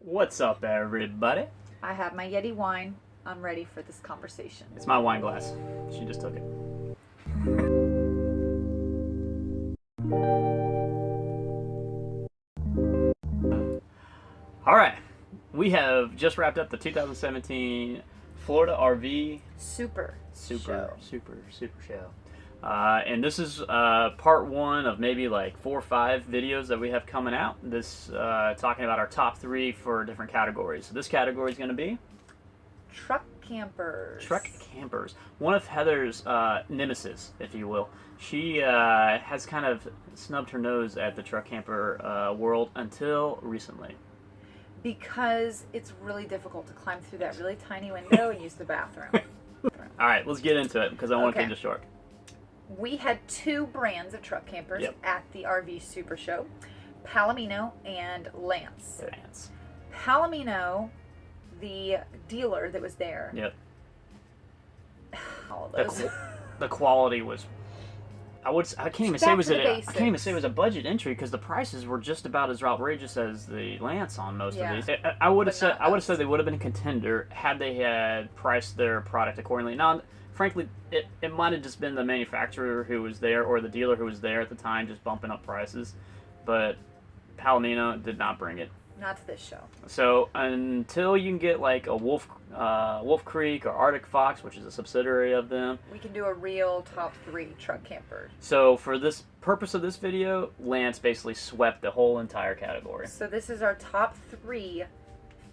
What's up, everybody? I have my Yeti wine. I'm ready for this conversation. It's my wine glass. She just took it. All right, we have just wrapped up the 2017 Florida RV Super super show. And this is part one of maybe like 4 or 5 videos that we have coming out. This talking about our top 3 for different categories. So this category is going to be truck campers. truck campers. One of Heather's nemesis, if you will. She has kind of snubbed her nose at the truck camper world until recently. Because it's really difficult to climb through that really tiny window and use the bathroom. All right, let's get into it because I want to keep this short. We had 2 brands of truck campers at the RV Super Show, Palomino and Lance. Palomino, the dealer that was there. Yep. All of those. The quality was. I can't even say it was a budget entry because the prices were just about as outrageous as the Lance on most of these. I would have said they would have been a contender had they had priced their product accordingly. Now, frankly, it might have just been the manufacturer who was there or the dealer who was there at the time just bumping up prices, but Palomino did not bring it. Not to this show. So until you can get like a Wolf Creek or Arctic Fox, which is a subsidiary of them, we can do a real top 3 truck campers. So for this purpose of this video, Lance basically swept the whole entire category. So this is our top 3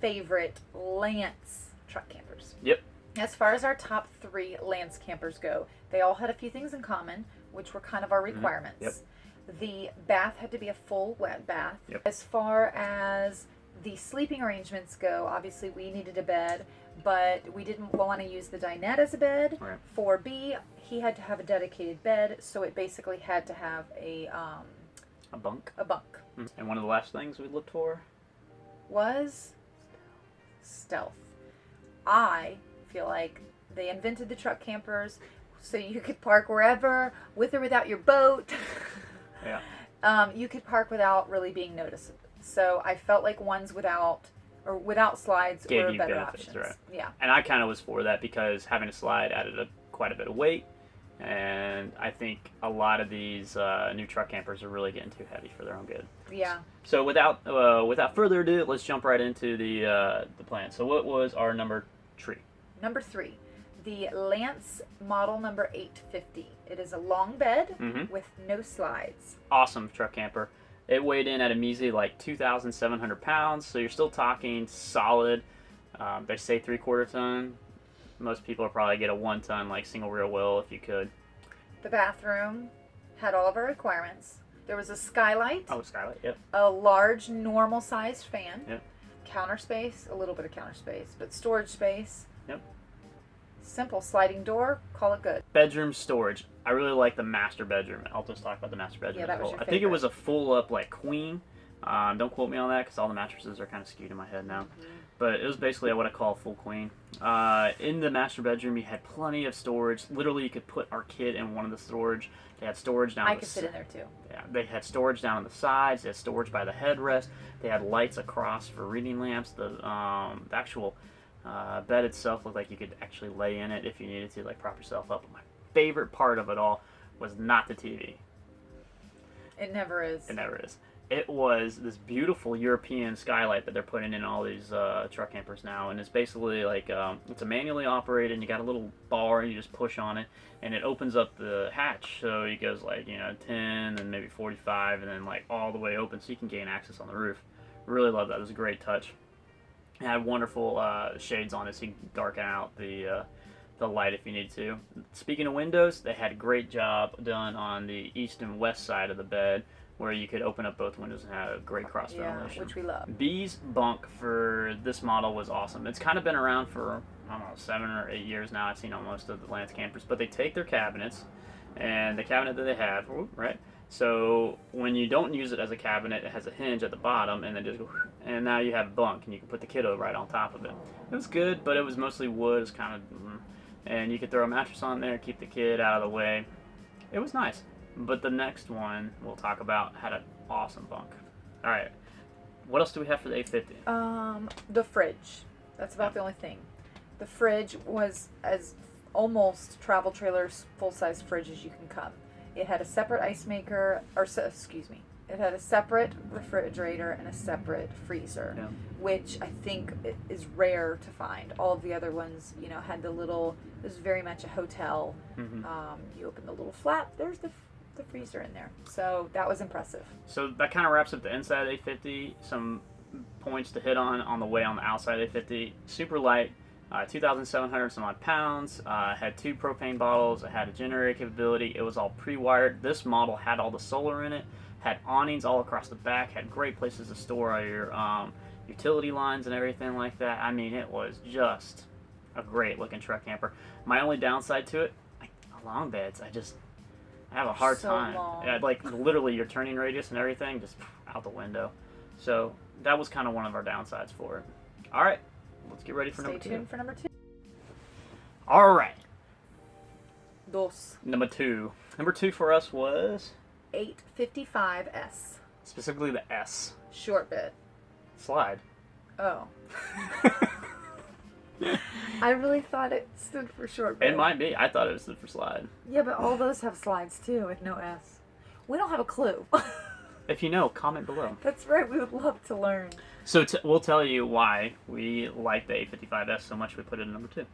favorite Lance truck campers. Yep. As far as our top 3 Lance campers go, they all had a few things in common, which were kind of our requirements. Yep. The bath had to be a full wet bath. Yep. As far as the sleeping arrangements go, obviously we needed a bed, but we didn't want to use the dinette as a bed. Right. For B, he had to have a dedicated bed, so it basically had to have a bunk. A bunk. And one of the last things we looked for was stealth. I feel like they invented the truck campers so you could park wherever, with or without your boat. Yeah. You could park without really being noticed. So I felt like ones without slides Gave were you better benefits, options. right? Yeah. And I kind of was for that because having a slide added quite a bit of weight, and I think a lot of these new truck campers are really getting too heavy for their own good. Yeah. So without further ado, let's jump right into the plan. So what was our number 3? Number 3, the Lance model number 850. It is a long bed with no slides. Awesome truck camper. It weighed in at a measly like 2,700 pounds, so you're still talking solid. They say 3/4 ton. Most people will probably get a 1 ton like single rear wheel if you could. The bathroom had all of our requirements. There was a skylight. Oh, skylight, yep. A large normal sized fan. Yep. Counter space, a little bit of counter space, but storage space. Yep. Simple sliding door, call it good. Bedroom storage. I really like the master bedroom. I'll just talk about the master bedroom. Yeah, that was your I think it favorite. was a full up like queen. Don't quote me on that because all the mattresses are kind of skewed in my head now. But it was basically what I call a full queen. In the master bedroom, you had plenty of storage. Literally, you could put our kid in one of the storage. They had storage down. I could sit in there too. Yeah, they had storage down on the sides. They had storage by the headrest. They had lights across for reading lamps. The actual bed itself looked like you could actually lay in it if you needed to, like prop yourself up. But my favorite part of it all was not the TV. It never is. It never is. It was this beautiful European skylight that they're putting in all these truck campers now, and it's basically like it's a manually operated, and you got a little bar, and you just push on it, and it opens up the hatch, so it goes like 10, and maybe 45, and then like all the way open, so you can gain access on the roof. Really love that. It was a great touch. It had wonderful shades on it, so you can darken out the light if you need to. Speaking of windows, they had a great job done on the east and west side of the bed, where you could open up both windows and have a great cross ventilation. Which we love. B's bunk for this model was awesome. It's kind of been around for, I don't know, 7 or 8 years now. I've seen on most of the Lance campers, but they take their cabinets, and the cabinet that they have, right? So when you don't use it as a cabinet, it has a hinge at the bottom, and then just go, and now you have a bunk, and you can put the kiddo right on top of it. It was good, but it was mostly wood. It's kind of, and you could throw a mattress on there, keep the kid out of the way. It was nice. But the next one we'll talk about had an awesome bunk. All right, What else do we have for the 850? The fridge. That's about the only thing. The fridge was as almost travel trailer's full-size fridge as you can come. It had a separate ice maker, excuse me. It had a separate refrigerator and a separate freezer, which I think is rare to find. All of the other ones, you know, had the little. It was very much a hotel. You open the little flap. There's the freezer in there. So that was impressive. So that kind of wraps up the inside of the 850. Some points to hit on the way on the outside of the 850. Super light. 2,700 some odd pounds, had 2 propane bottles, it had a generator capability, it was all pre-wired. This model had all the solar in it, had awnings all across the back, had great places to store all your utility lines and everything like that. I mean, it was just a great looking truck camper. My only downside to it, like long beds, I have a hard time. Yeah, like literally your turning radius and everything just out the window. So that was kind of one of our downsides for it. All right. Let's get ready for number 2. Stay tuned for number 2. All right. Dos. Number 2. Number 2 for us was 855S. Specifically the S. Short bed. Slide. Oh. I really thought it stood for short bed. It might be. I thought it stood for slide. Yeah, but all those have slides too with no S. We don't have a clue. If you know, comment below. That's right. We would love to learn. So we'll tell you why we like the 855S so much we put it in number 2.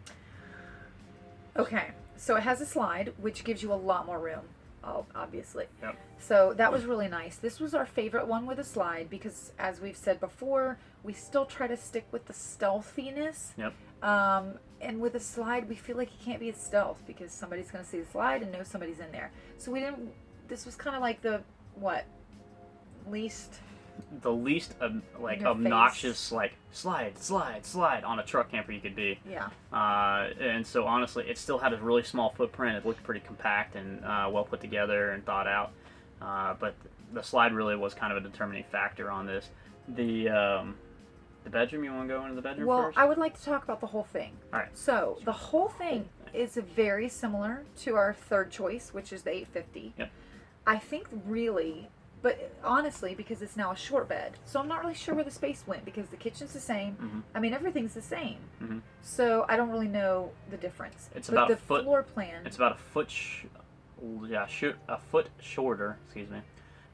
Okay. So it has a slide, which gives you a lot more room, obviously. Yep. So that was really nice. This was our favorite one with a slide because, as we've said before, we still try to stick with the stealthiness. Yep. And with a slide, we feel like you can't be a stealth because somebody's going to see the slide and know somebody's in there. So we didn't. This was kind of like the least obnoxious like slide on a truck camper you could be. Yeah. And so honestly, it still had a really small footprint. It looked pretty compact and well put together and thought out. But the slide really was kind of a determining factor on this. The bedroom, you want to go into the bedroom first? Well, I would like to talk about the whole thing. All right. So the whole thing is very similar to our third choice, which is the 850. Yep. I think really, but honestly, because it's now a short bed, so I'm not really sure where the space went because the kitchen's the same. Mm-hmm. I mean, everything's the same. Mm-hmm. So I don't really know the difference. It's but about the a foot. floor plan. It's about a foot shorter,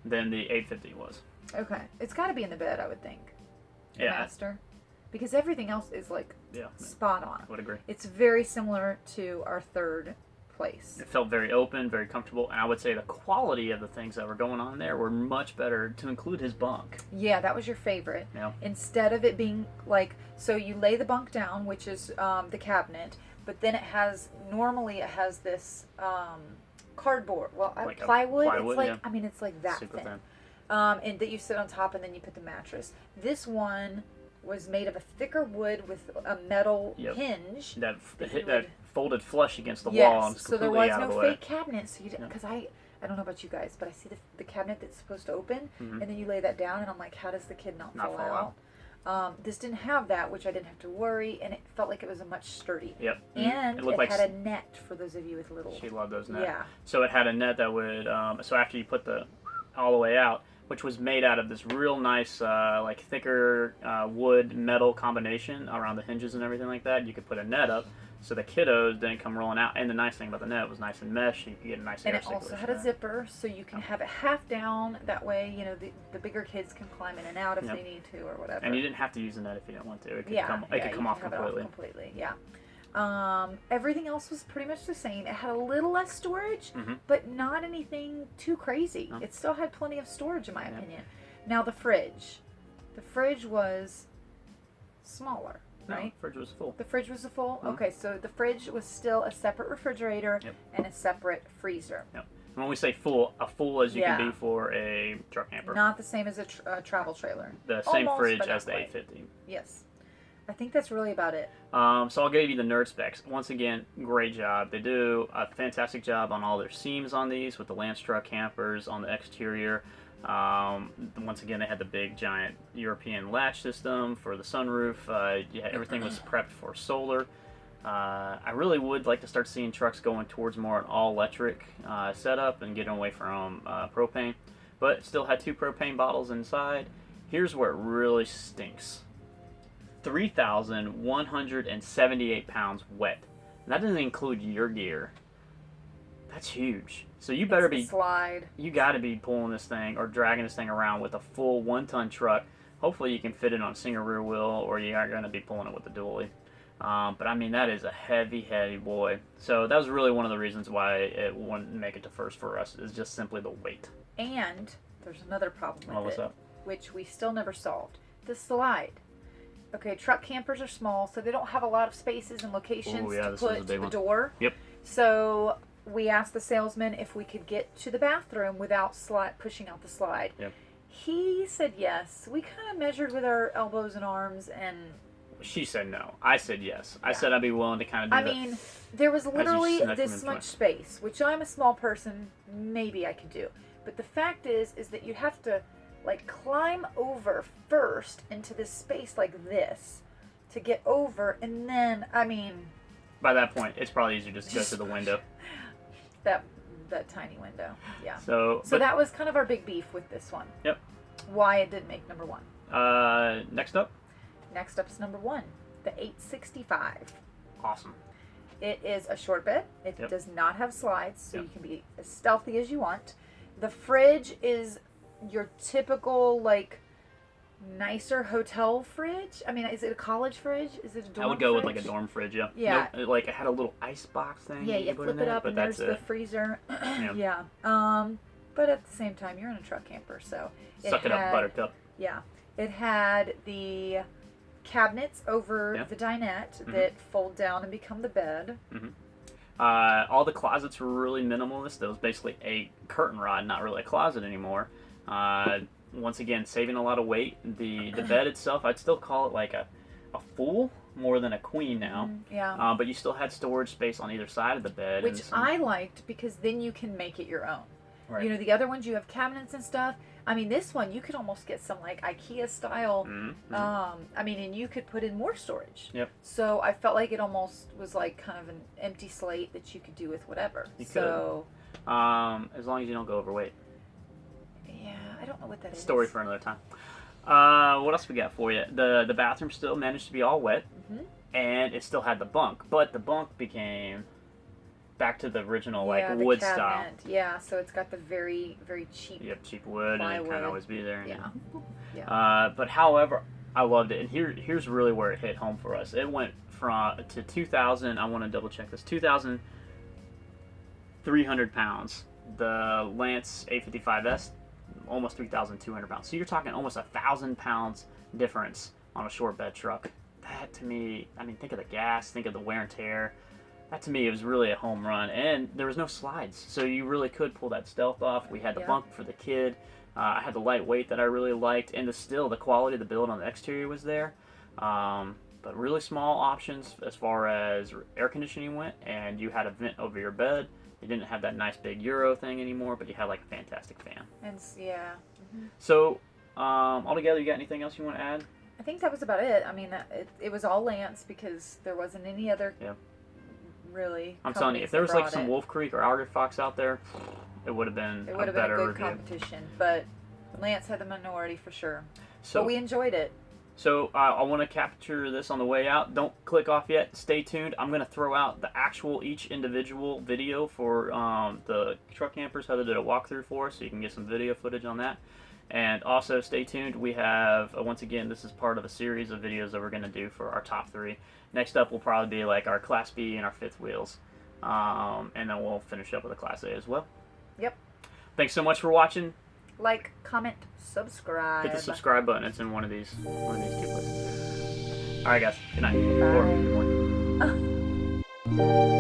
than the 850 was. Okay, it's got to be in the bed, I would think. The Yeah. master, because everything else is like spot on. I would agree. It's very similar to our third place. It felt very open, very comfortable, and I would say the quality of the things that were going on there were much better, to include his bunk. Yeah, that was your favorite. Yeah. Instead of it being like, so you lay the bunk down, which is the cabinet, but then it has this cardboard, Like plywood. plywood, It's like, yeah. I mean, it's like that Super thin. and that you sit on top and then you put the mattress. This one was made of a thicker wood with a metal hinge. That folded flush against the wall and so there completely was out no of the way. fake cabinet. So you didn't, because I don't know about you guys, but I see the cabinet that's supposed to open, Mhm. and then you lay that down, and I'm like, how does the kid not fall out? This didn't have that, which I didn't have to worry, and it felt like it was a much sturdy. Yep. And it had a net for those of you with little. She loved those nets. Yeah. So it had a net that would, so after you put all the way out, which was made out of this real nice, like thicker wood metal combination around the hinges and everything like that. You could put a net up so the kiddos didn't come rolling out. And the nice thing about the net, it was nice and mesh. You could get a nice And air it also circulation had a there. zipper, so you can have it half down. That way, you know, the bigger kids can climb in and out if they need to or whatever. And you didn't have to use the net if you didn't want to. It could It come off completely. completely. Yeah. Everything else was pretty much the same. It had a little less storage, Mhm. but not anything too crazy. No. It still had plenty of storage, in my opinion. Now the fridge was smaller, right? No, fridge was full. The fridge was full. Mhm. Okay, so the fridge was still a separate refrigerator Yep. and a separate freezer. Yep. When we say full, a full as you Yeah. can be for a truck camper. Not the same as a travel trailer. The same Almost, fridge but not as the quite. 850. Yes. I think that's really about it. So I'll give you the nerd specs. Once again, great job. They do a fantastic job on all their seams on these with the Lance truck campers on the exterior. Once again, they had the big giant European latch system for the sunroof. Everything was prepped for solar. I really would like to start seeing trucks going towards more an all-electric setup and getting away from propane. But it still had 2 propane bottles inside. Here's where it really stinks. 3,178 pounds wet. And that doesn't include your gear. That's huge. So you better be slide. You got to be pulling this thing or dragging this thing around with a full 1-ton truck. Hopefully you can fit it on a single rear wheel, or you are going to be pulling it with a dually. But I mean, that is a heavy, heavy boy. So that was really one of the reasons why it wouldn't make it to first for us, is just simply the weight. And there's another problem with what's it, up? which we still never solved. The slide. Okay, truck campers are small, so they don't have a lot of spaces and locations to put to the door. Yep. So we asked the salesman if we could get to the bathroom without pushing out the slide. Yep. He said yes. We kind of measured with our elbows and arms, and she said no. I said yes. I said I'd be willing to kind of do that. I mean, there was literally this much space, which I'm a small person, maybe I could do. But the fact is that you have to like climb over first into this space like this to get over, and then, I mean, by that point, it's probably easier just to go to the window. that tiny window, yeah. So that was kind of our big beef with this one. Yep. Why it didn't make number one. Next up. Next up is number one, the 865. Awesome. It is a short bed. It does not have slides, so you can be as stealthy as you want. The fridge is your typical, like, nicer hotel fridge. I mean, is it a college fridge? Is it a dorm fridge? I would go with like a dorm fridge, yeah. Yeah. Nope, like it had a little ice box thing. Yeah, you flip it up and there's the freezer. Yeah. But at the same time, you're in a truck camper, so Suck it up, Buttercup. Yeah. It had the cabinets over the dinette that fold down and become the bed. All the closets were really minimalist. There was basically a curtain rod, not really a closet anymore. Once again, saving a lot of weight. The bed itself, I'd still call it like a full more than a queen now. Yeah. But you still had storage space on either side of the bed. Which I liked, because then you can make it your own. Right. You know, the other ones you have cabinets and stuff. I mean, this one you could almost get some like IKEA style. I mean, and you could put in more storage. Yep. So I felt like it almost was like kind of an empty slate that you could do with whatever. You could. As long as you don't go overweight. Yeah, I don't know what that is. Story for another time. What else we got for you? The bathroom still managed to be all wet, and it still had the bunk, but the bunk became back to the original like wood style. Yeah, so it's got the very, very cheap. Yep, cheap wood, and it can't always be there. Yeah. But however, I loved it, and here's really where it hit home for us. It went to 2,000. I want to double check this. 2,300 pounds. The Lance 855S, almost 3,200 pounds. So you're talking almost 1,000 pounds difference on a short bed truck. That to me, I mean, think of the gas, think of the wear and tear. That to me, it was really a home run, and there was no slides, so you really could pull that stealth off. We had the bunk for the kid. I had the lightweight that I really liked, and the quality of the build on the exterior was there. But really small options as far as air conditioning went, and you had a vent over your bed. You didn't have that nice big Euro thing anymore, but you had like a fantastic fan. And yeah. So, altogether, you got anything else you want to add? I think that was about it. I mean, it was all Lance, because there wasn't any other. Yeah. Really, I'm telling you, if there was like some Wolf Creek or Alger Fox out there, it would have been a better good review. competition. But Lance had the minority for sure. So but we enjoyed it. So I want to capture this on the way out. Don't click off yet. Stay tuned. I'm going to throw out the actual each individual video for the truck campers, how they did a walkthrough for us, so you can get some video footage on that. And also stay tuned. We have, once again, this is part of a series of videos that we're going to do for our top 3. Next up will probably be like our Class B and our fifth wheels. And then we'll finish up with a Class A as well. Yep. Thanks so much for watching. Like, comment, subscribe. Hit the subscribe button. It's in one of these 2 places. All right, guys. Good night. Bye. Or good morning.